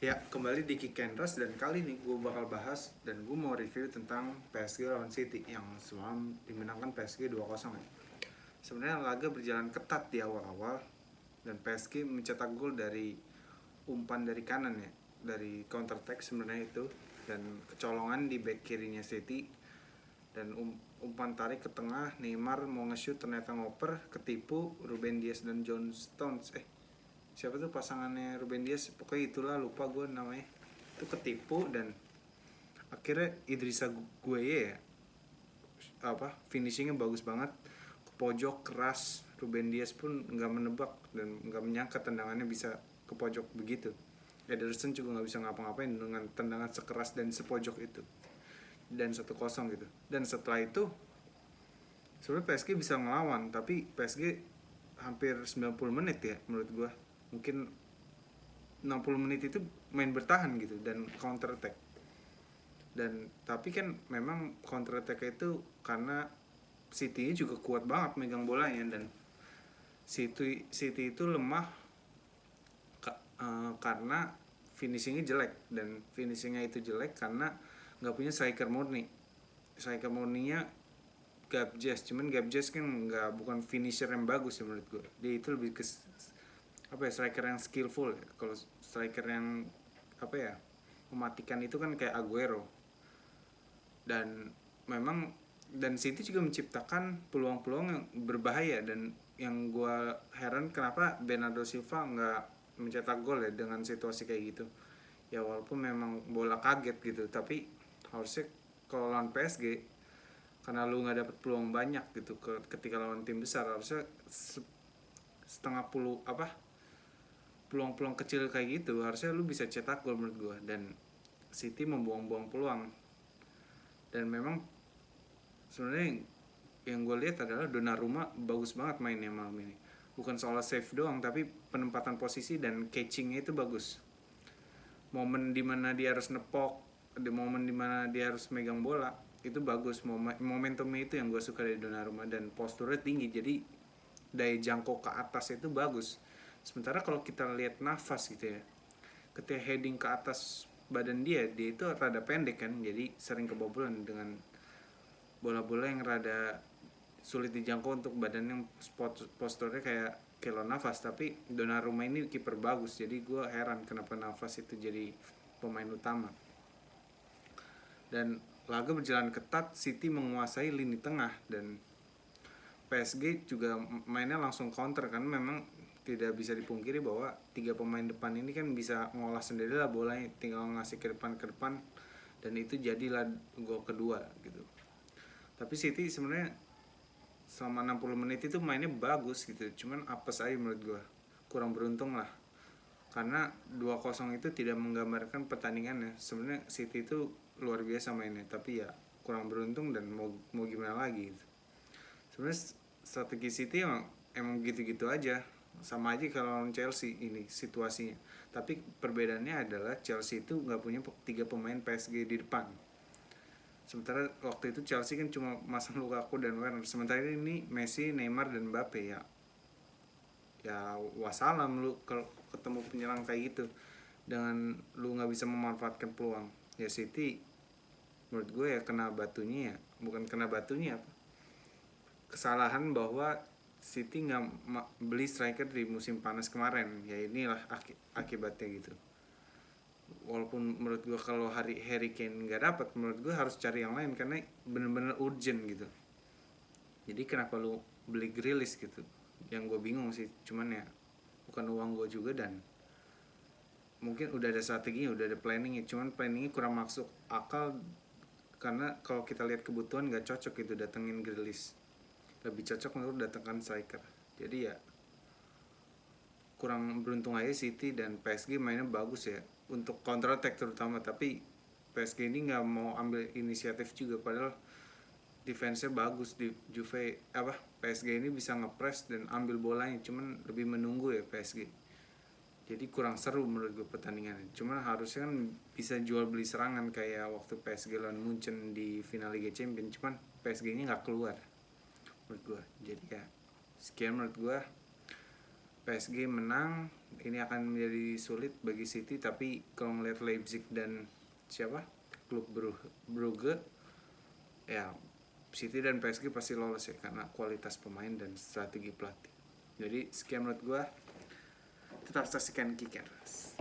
Ya, kembali di Kick and Rush dan kali ini gue bakal bahas dan gue mau review tentang PSG lawan City yang semalam dimenangkan PSG 2-0 ya. Sebenarnya laga berjalan ketat di awal-awal dan PSG mencetak gol dari umpan dari kanan ya, dari counter attack sebenarnya itu, dan kecolongan di back kirinya City dan umpan tarik ke tengah. Neymar mau nge-shoot ternyata ngoper, ketipu Ruben Dias dan John Stones. Siapa tuh pasangannya Ruben Dias, pokoknya itulah, lupa gue namanya, itu ketipu dan akhirnya Idrissa Gueye ya, finishingnya bagus banget ke pojok keras. Ruben Dias pun nggak menebak dan nggak menyangka tendangannya bisa ke pojok begitu. Ederson juga nggak bisa ngapa-ngapain dengan tendangan sekeras dan sepojok itu, dan 1-0 gitu. Dan setelah itu sebenarnya PSG bisa ngelawan, tapi PSG hampir 90 menit ya menurut gue, mungkin 60 menit itu main bertahan gitu dan counter attack. Dan tapi kan memang counter attack itu karena City juga kuat banget megang bolanya, dan City itu lemah karena finishingnya jelek, dan finishingnya itu jelek karena nggak punya striker murni. Striker murninya Gabjes, cuman Gabjes kan bukan finisher yang bagus ya menurut gue. Dia itu lebih ke striker yang skillful ya. Kalau striker yang mematikan itu kan kayak Aguero. Dan memang City juga menciptakan peluang-peluang yang berbahaya, dan yang gue heran kenapa Bernardo Silva nggak mencetak gol ya dengan situasi kayak gitu. Ya walaupun memang bola kaget gitu, tapi harusnya kalau lawan PSG, karena lu nggak dapet peluang banyak gitu ketika lawan tim besar, harusnya setengah peluang-peluang kecil kayak gitu harusnya lu bisa cetak gol menurut gue. Dan City membuang-buang peluang, dan memang sebenarnya yang gue lihat adalah Donnarumma bagus banget mainnya malam ini. Bukan soal save doang, tapi penempatan posisi dan catchingnya itu bagus. Momen dimana dia harus nepok, di momen dimana dia harus megang bola, itu bagus. Momentumnya itu yang gue suka dari Donnarumma, dan posturnya tinggi, jadi daya jangkau ke atas itu bagus. Sementara kalau kita lihat nafas gitu ya, ketika heading ke atas badan dia itu rada pendek kan, jadi sering kebobolan dengan bola-bola yang rada sulit dijangkau untuk badan yang posturnya kayak Keylor Navas. Tapi Donnarumma ini kiper bagus, jadi gue heran kenapa Navas itu jadi pemain utama. Dan laga berjalan ketat, City menguasai lini tengah, dan PSG juga mainnya langsung counter kan. Memang tidak bisa dipungkiri bahwa tiga pemain depan ini kan bisa ngolah sendiri lah bolanya, tinggal ngasih ke depan, dan itu jadilah gol kedua gitu. Tapi City sebenarnya selama 60 menit itu mainnya bagus gitu, cuman apes aja menurut gue, kurang beruntung lah. Karena 2-0 itu tidak menggambarkan pertandingannya. Sebenarnya City itu luar biasa mainnya, tapi ya kurang beruntung, dan mau gimana lagi gitu. Sebenarnya strategi City emang gitu-gitu aja, sama aja kalau Chelsea ini situasinya. Tapi perbedaannya adalah Chelsea itu nggak punya tiga pemain PSG di depan. Sementara waktu itu Chelsea kan cuma masang Lukaku dan Werner. Sementara ini Messi, Neymar, dan Mbappe. Ya wassalam lu kalau ketemu penyerang kayak gitu, dengan lu nggak bisa memanfaatkan peluang. Ya City menurut gue ya kena batunya, ya bukan kena batunya, kesalahan bahwa City nggak beli striker di musim panas kemarin. Ya inilah akibatnya gitu. Walaupun menurut gue kalau Harry Kane nggak dapat, menurut gue harus cari yang lain karena bener-bener urgent gitu. Jadi kenapa lu beli Grealish gitu, yang gue bingung sih. Cuman ya bukan uang gue juga, dan mungkin udah ada strateginya, udah ada planningnya, cuman planningnya kurang masuk akal. Karena kalau kita lihat kebutuhan nggak cocok gitu datengin Grealish, lebih cocok menurut datangkan striker. Jadi ya kurang beruntung aja City. Dan PSG mainnya bagus ya untuk counter attack terutama, tapi PSG ini nggak mau ambil inisiatif juga, padahal defense-nya bagus di PSG ini bisa ngepres dan ambil bolanya, cuman lebih menunggu ya PSG. Jadi kurang seru menurut gue pertandingannya. Cuman harusnya kan bisa jual beli serangan kayak waktu PSG lawan Munchen di final Liga Champions, cuman PSG-nya nggak keluar menurut gue. Jadi ya sekian menurut gue, PSG menang ini akan menjadi sulit bagi City, tapi kalau ngeliat Leipzig dan klub Brugge, ya City dan PSG pasti lolos ya karena kualitas pemain dan strategi pelatih. Jadi sekian menurut gue, tetap saksikan Kickers.